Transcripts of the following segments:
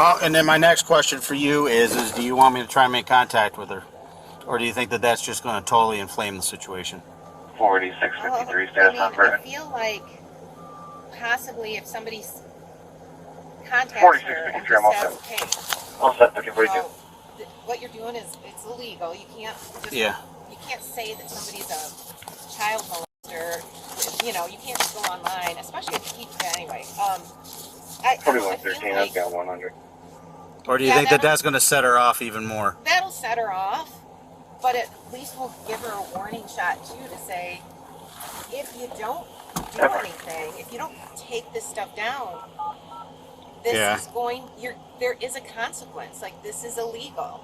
Oh, and then my next question for you is do you want me to try and make contact with her? Or do you think that that's just going to totally inflame the situation? 4653 status on Vernon. I feel like possibly if somebody contacts her and just says, hey, all set, 1342. What you're doing is, it's illegal. You can't just, Yeah. you can't say that somebody's a child molester. You know, you can't just go online, especially if you keep, anyway. 4113, I've got 100. Or do you think that that's going to set her off even more? That'll set her off, but at least we'll give her a warning shot too to say, if you don't do anything, if you don't take this stuff down, this is going, there is a consequence. Like, this is illegal.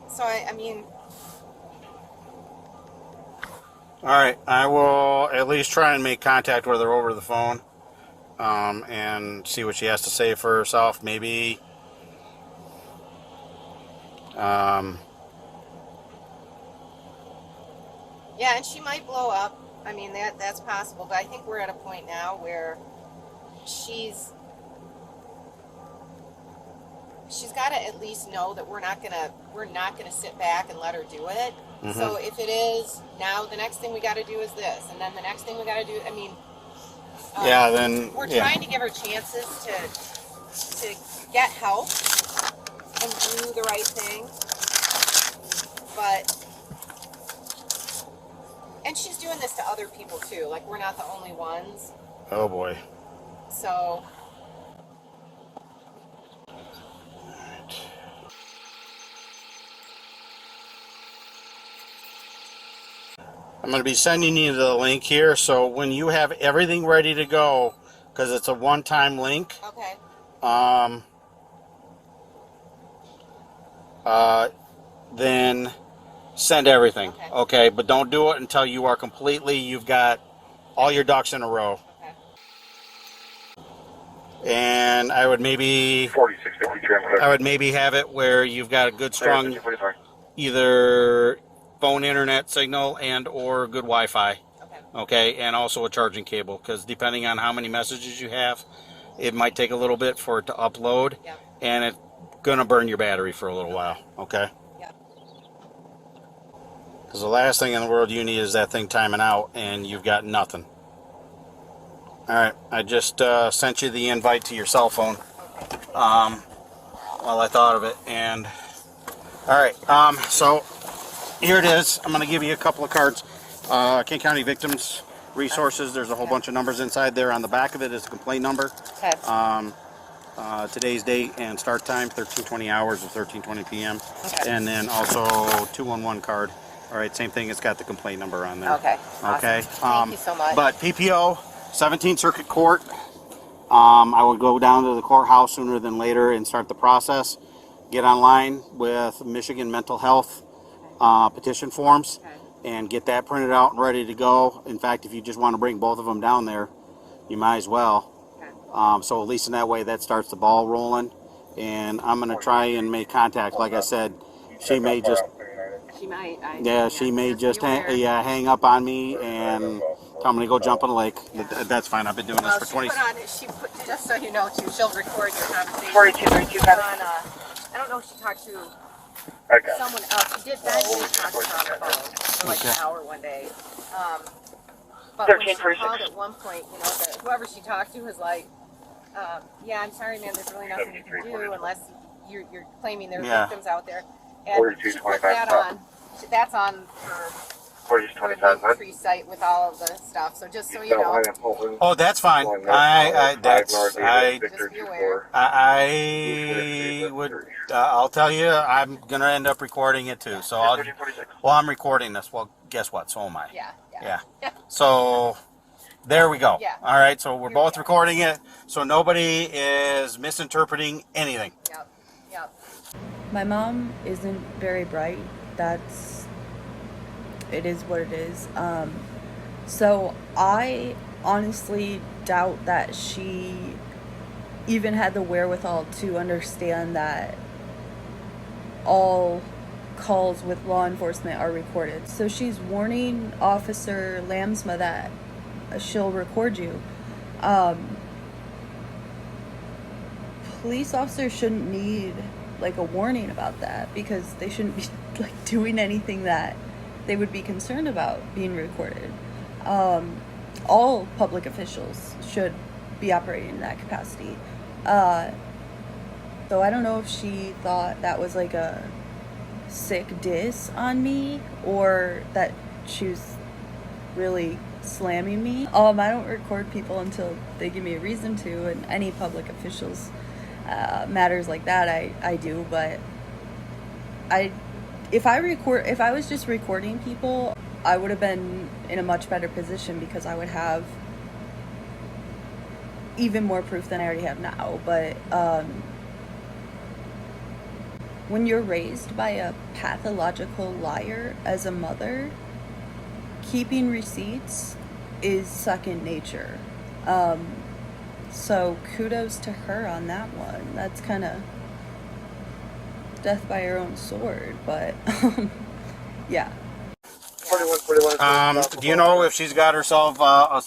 So I mean. All right, I will at least try and make contact with her over the phone, and see what she has to say for herself. Maybe, yeah, and she might blow up. I mean, that's possible, but I think we're at a point now where she's got to at least know that we're not gonna sit back and let her do it. Mm-hmm. So if it is now, the next thing we got to do is this, and then the next thing we got to do. I mean, then we're trying to give her chances to get help and do the right thing, and she's doing this to other people too. Like, we're not the only ones. Oh boy. So. I'm going to be sending you the link here, so when you have everything ready to go, because it's a one-time link. Okay. Then send everything. Okay, but don't do it until you are you've got all your ducks in a row. And I would maybe have it where you've got a good strong either phone internet signal and or good Wi-Fi. Okay, and also a charging cable, because depending on how many messages you have, it might take a little bit for it to upload, and it's gonna burn your battery for a little while. Okay. Because the last thing in the world you need is that thing timing out, and you've got nothing. Alright, I just sent you the invite to your cell phone while I thought of it. And alright, so here it is. I'm going to give you a couple of cards. King County Victims Resources. There's a whole bunch of numbers inside there. On the back of it is a complaint number. Today's date and start time, 13:20 hours or 13:20 p.m. And then also 211 card. Alright, same thing. It's got the complaint number on there. Okay. Okay. Thank you so much. But PPO, 17th Circuit Court. I would go down to the courthouse sooner than later and start the process. Get online with Michigan Mental Health petition forms and get that printed out and ready to go. In fact, if you just want to bring both of them down there, you might as well. So at least in that way, that starts the ball rolling. And I'm going to try and make contact. Like I said, she may just... She may just hang up on me and tell me to go jump in the lake. That's fine. I've been doing this for 20 years. Just so you know, too, she'll record your conversation. 4232. I don't know if she talked to someone else. She did talk to her on the phone for like an hour one day. But when she called at one point, you know, whoever she talked to was like, yeah, I'm sorry, man, there's really nothing you can do unless you're claiming there are victims out there. And she put that on. That's on her tree site with all of the stuff. So just so you know. Oh, that's fine. I'll tell you, I'm gonna end up recording it too. So I'm recording this. Well, guess what? So am I. Yeah. So there we go. All right. So we're both recording it, so nobody is misinterpreting anything. Yep. My mom isn't very bright. It is what it is. So I honestly doubt that she even had the wherewithal to understand that all calls with law enforcement are recorded. So she's warning Officer Lamsma that she'll record you. police officers shouldn't need like a warning about that, because they shouldn't be like doing anything that they would be concerned about being recorded. All public officials should be operating in that capacity. So I don't know if she thought that was like a sick diss on me, or that she was really slamming me. I don't record people until they give me a reason to, and any public officials matters like that I do. But if I was just recording people, I would have been in a much better position, because I would have even more proof than I already have now. But when you're raised by a pathological liar as a mother, keeping receipts is second nature. So kudos to her on that one. That's kind of death by her own sword, but yeah. Do you know if she's got herself a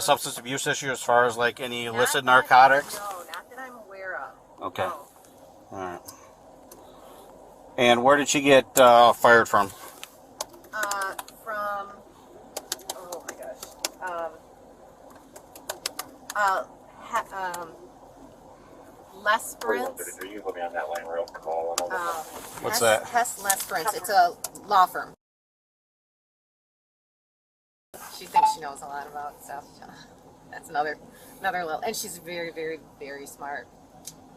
substance abuse issue as far as like any illicit narcotics? No, not that I'm aware of. Okay. No. All right. And where did she get fired from? From, oh my gosh, Lesperance. You put me on that line real call. What's that? Hess Lesperance. It's a law firm. She thinks she knows a lot about stuff. That's another little, and she's very, very, very smart.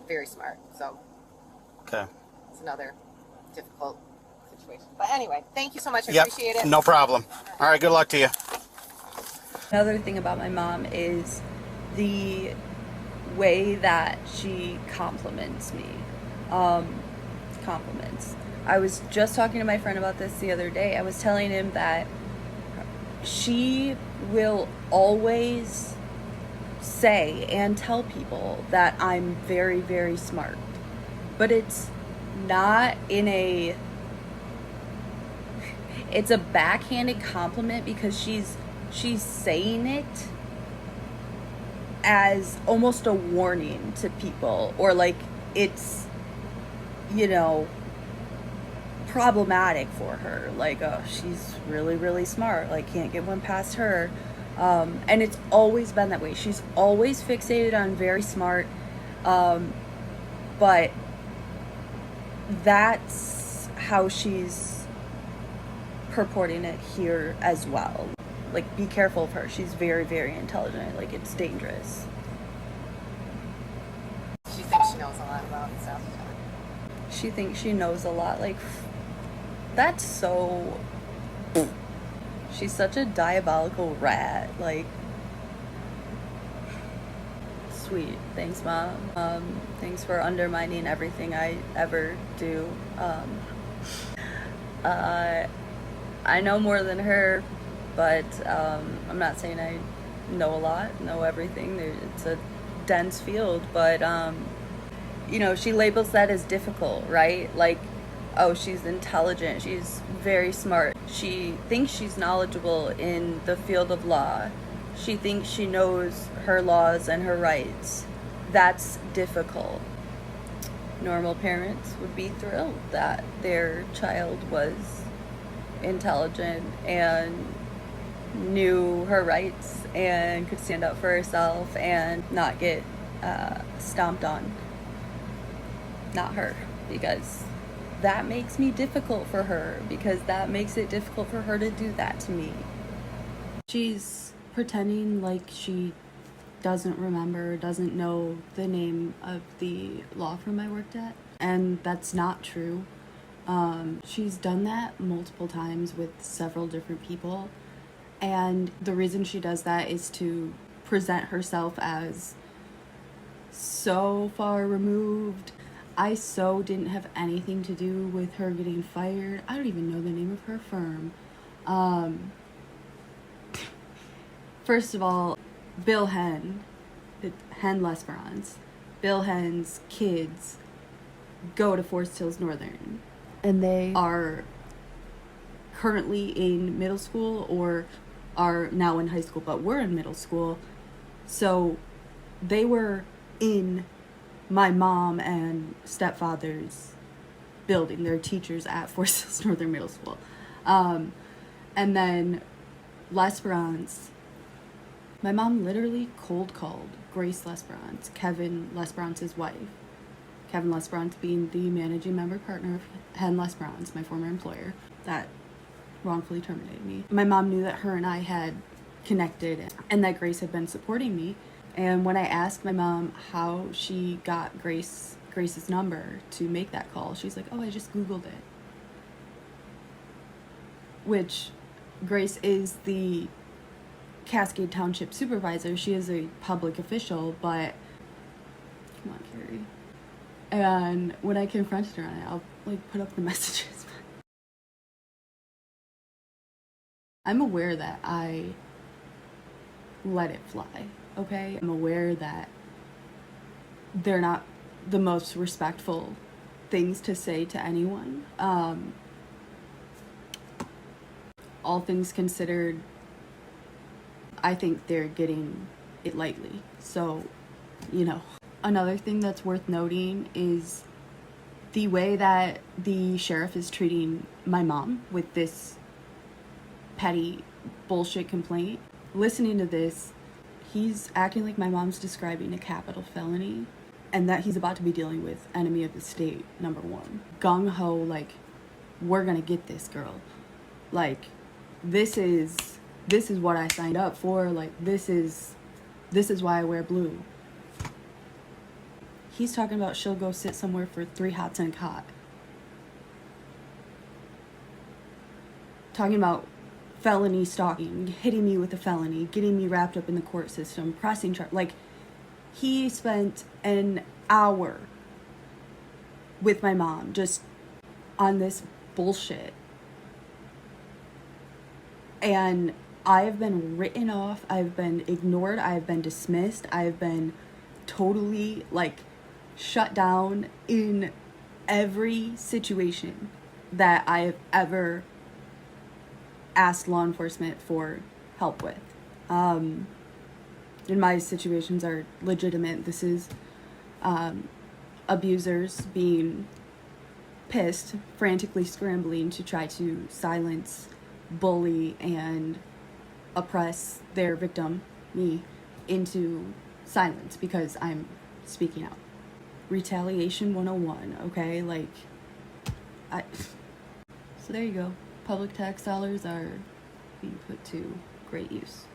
Very smart. So, Okay. it's another difficult situation. But anyway, thank you so much. I Yep. appreciate it. No problem. All right. Good luck to you. Another thing about my mom is the way that she compliments me. Compliments. I was just talking to my friend about this the other day. I was telling him that she will always say and tell people that I'm very, very smart. But it's not in a... It's a backhanded compliment, because she's saying it as almost a warning to people, or like it's, you know, problematic for her, like, oh, she's really, really smart, like can't get one past her. And it's always been that way. She's always fixated on very smart, but that's how she's purporting it here as well. Like, be careful of her. She's very, very intelligent. Like, it's dangerous. She thinks she knows a lot about stuff. She thinks she knows a lot. Like, that's so... She's such a diabolical rat. Like, sweet. Thanks, Mom. Thanks for undermining everything I ever do. I know more than her, but I'm not saying I know a lot, know everything. It's a dense field, but you know, she labels that as difficult, right? Like, oh, she's intelligent, she's very smart, she thinks she's knowledgeable in the field of law, she thinks she knows her laws and her rights. That's difficult. Normal parents would be thrilled that their child was intelligent and knew her rights and could stand up for herself and not get stomped on. Not her, because that makes me difficult for her, because that makes it difficult for her to do that to me. She's pretending like she doesn't remember, doesn't know the name of the law firm I worked at, and that's not true. She's done that multiple times with several different people, and the reason she does that is to present herself as so far removed. I so didn't have anything to do with her getting fired. I don't even know the name of her firm. First of all, Bill Hen Lesperance, Bill Hen's kids go to Forest Hills Northern, and they are currently in middle school or are now in high school, but were in middle school. So they were in my mom and stepfather's building. They're teachers at Forest Hills Northern Middle School. And then Lesperance, my mom literally cold called Grace Lesperance, Kevin Lesperance's wife. Kevin Lesperance being the managing member partner of Hen Lesperance, my former employer, that wrongfully terminated me. My mom knew that her and I had connected and that Grace had been supporting me. And when I asked my mom how she got Grace's number to make that call, she's like, oh, I just Googled it. Which Grace is the Cascade Township supervisor. She is a public official, but come on, Carrie. And when I confronted her on it, I'll like put up the messages. I'm aware that I let it fly, okay? I'm aware that they're not the most respectful things to say to anyone. All things considered, I think they're getting it lightly. So, you know. Another thing that's worth noting is the way that the sheriff is treating my mom with this petty bullshit complaint. Listening to this, he's acting like my mom's describing a capital felony and that he's about to be dealing with enemy of the state #1. Gung-ho, like, we're gonna get this girl. Like, this is what I signed up for. Like, this is why I wear blue. He's talking about she'll go sit somewhere for 3 hots and a cot. Talking about felony stalking, hitting me with a felony, getting me wrapped up in the court system, pressing charge. Like, he spent an hour with my mom just on this bullshit. And I have been written off, I've been ignored, I've been dismissed, I've been totally, like, shut down in every situation that I have ever asked law enforcement for help with. And my situations are legitimate. This is abusers being pissed, frantically scrambling to try to silence, bully, and oppress their victim, me, into silence because I'm speaking out. Retaliation 101, okay? Like, so there you go. Public tax dollars are being put to great use.